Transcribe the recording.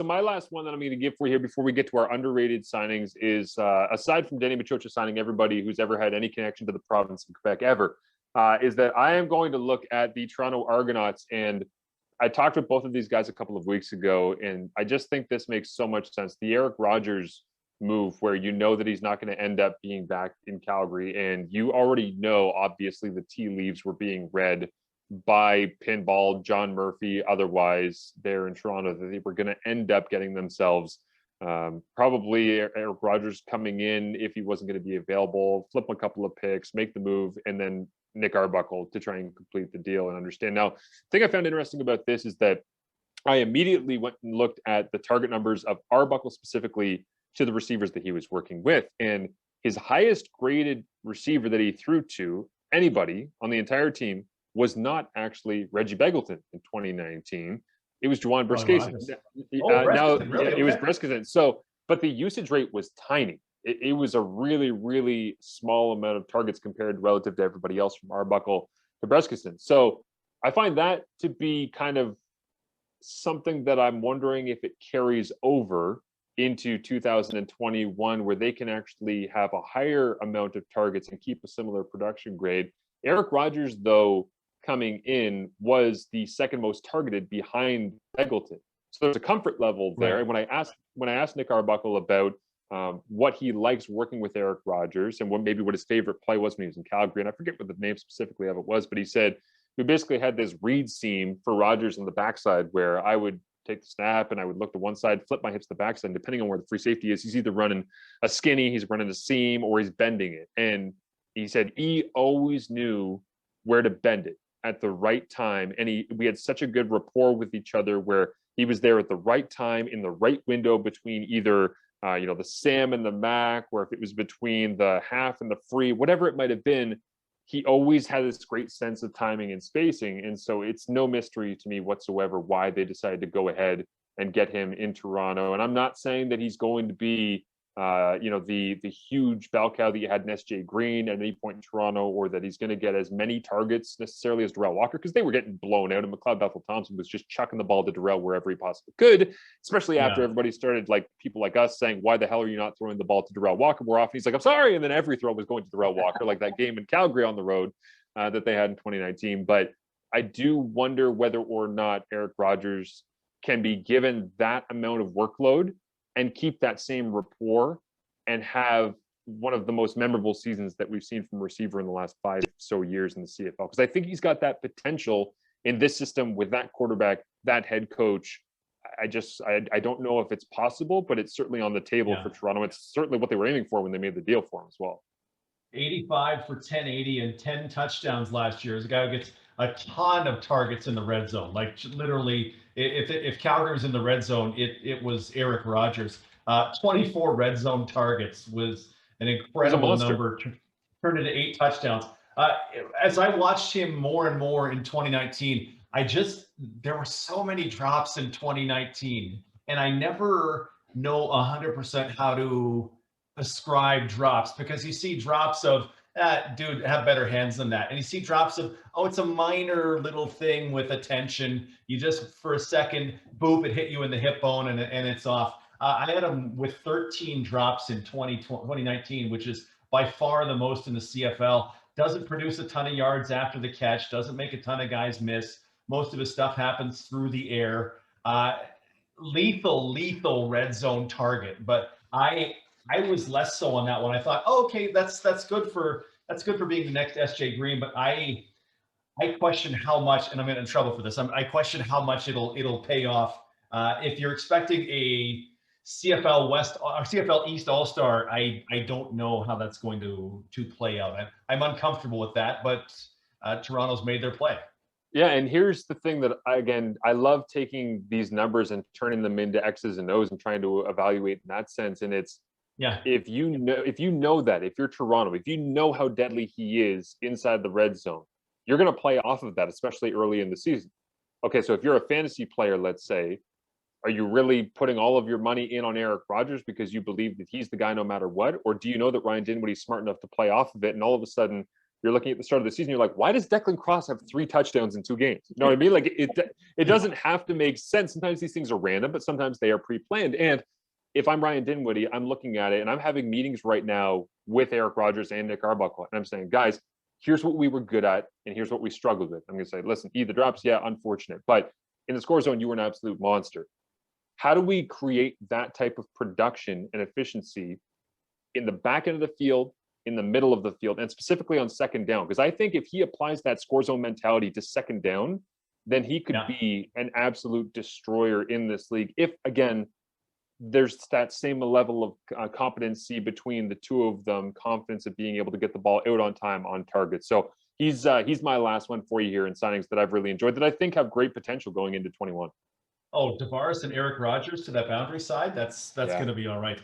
my last one that I'm going to give for you here before we get to our underrated signings is, aside from Danny Machocha signing everybody who's ever had any connection to the province of Quebec ever, is that I am going to look at the Toronto Argonauts. And I talked with both of these guys a couple of weeks ago, and I just think this makes so much sense. The Eric Rogers move, where you know that he's not going to end up being back in Calgary, and you already know, obviously, the tea leaves were being read by Pinball, John Murphy, otherwise there in Toronto, that they were going to end up getting themselves probably Eric Rogers coming in if he wasn't going to be available, flip a couple of picks, make the move, and then Nick Arbuckle to try and complete the deal and understand. Now, the thing I found interesting about this is that I immediately went and looked at the target numbers of Arbuckle specifically to the receivers that he was working with. And his highest graded receiver that he threw to anybody on the entire team was not actually Reggie Begelton in 2019. It was Juwan Briscason. It was Briscason. So, but the usage rate was tiny. It was a really, really small amount of targets compared relative to everybody else from Arbuckle to Briscason. So I find that to be kind of something that I'm wondering if it carries over into 2021, where they can actually have a higher amount of targets and keep a similar production grade. Eric Rogers, though, coming in was the second most targeted behind Begelton. So there's a comfort level there. Right. And when I asked Nick Arbuckle about what he likes working with Eric Rogers and what his favorite play was when he was in Calgary, and I forget what the name specifically of it was, but he said we basically had this read seam for Rogers on the backside where I would take the snap and I would look to one side, flip my hips to the backside, depending on where the free safety is. He's either running a skinny, he's running a seam, or he's bending it. And he said he always knew where to bend it at the right time. And we had such a good rapport with each other where he was there at the right time in the right window between either the Sam and the Mac, or if it was between the half and the free, whatever it might have been, he always had this great sense of timing and spacing. And so it's no mystery to me whatsoever why they decided to go ahead and get him in Toronto. And I'm not saying that he's going to be the huge bell cow that you had in SJ Green at any point in Toronto, or that he's going to get as many targets necessarily as Darrell Walker, because they were getting blown out, and McLeod Bethel-Thompson was just chucking the ball to Darrell wherever he possibly could, especially after everybody started, like people like us, saying, why the hell are you not throwing the ball to Darrell Walker more often? He's like, I'm sorry. And then every throw was going to Darrell Walker, like that game in Calgary on the road that they had in 2019. But I do wonder whether or not Eric Rogers can be given that amount of workload and keep that same rapport and have one of the most memorable seasons that we've seen from a receiver in the last 5 or so years in the CFL. Because I think he's got that potential in this system with that quarterback, that head coach. I don't know if it's possible, but it's certainly on the table for Toronto. It's certainly what they were aiming for when they made the deal for him as well. 85 for 1080 and 10 touchdowns last year. As a guy who gets a ton of targets in the red zone. Like literally, if Calgary was in the red zone, it was Eric Rogers. 24 red zone targets was an incredible number. Turned into 8 touchdowns. As I watched him more and more in 2019, there were so many drops in 2019, and I never know 100% how to ascribe drops, because you see drops of dude, have better hands than that, and you see drops of, oh, it's a minor little thing with attention, you just for a second, boop, it hit you in the hip bone and it's off. I had him with 13 drops in 2019, which is by far the most in the CFL. Doesn't produce a ton of yards after the catch, doesn't make a ton of guys miss. Most of his stuff happens through the air. Lethal red zone target, but I was less so on that one. I thought, oh, okay, that's good for being the next SJ Green, but I question how much, and I'm in trouble for this. I question how much it'll pay off. If you're expecting a CFL West or CFL East All-Star, I don't know how that's going to play out. I'm uncomfortable with that, but Toronto's made their play. Yeah, and here's the thing that I love taking these numbers and turning them into X's and O's and trying to evaluate in that sense. And it's, if you know that, if you're Toronto, if you know how deadly he is inside the red zone, you're going to play off of that, especially early in the season. Okay, so if you're a fantasy player, let's say, are you really putting all of your money in on Eric Rogers because you believe that he's the guy no matter what? Or do you know that Ryan Dinwiddie's smart enough to play off of it, and all of a sudden you're looking at the start of the season, you're like, why does Declan Cross have 3 touchdowns in 2 games? You know what I mean? Like, it doesn't have to make sense. Sometimes these things are random, but sometimes they are pre-planned. And if I'm Ryan Dinwiddie, I'm looking at it and I'm having meetings right now with Eric Rogers and Nick Arbuckle. And I'm saying, guys, here's what we were good at and here's what we struggled with. I'm going to say, listen, either drops, yeah, unfortunate. But in the score zone, you were an absolute monster. How do we create that type of production and efficiency in the back end of the field, in the middle of the field, and specifically on second down? Because I think if he applies that score zone mentality to second down, then he could be an absolute destroyer in this league. If, again, there's that same level of competency between the two of them, confidence of being able to get the ball out on time, on target. So he's my last one for you here in signings that I've really enjoyed, that I think have great potential going into 21. Oh, Tavares and Eric Rogers to that boundary side. That's going to be all right.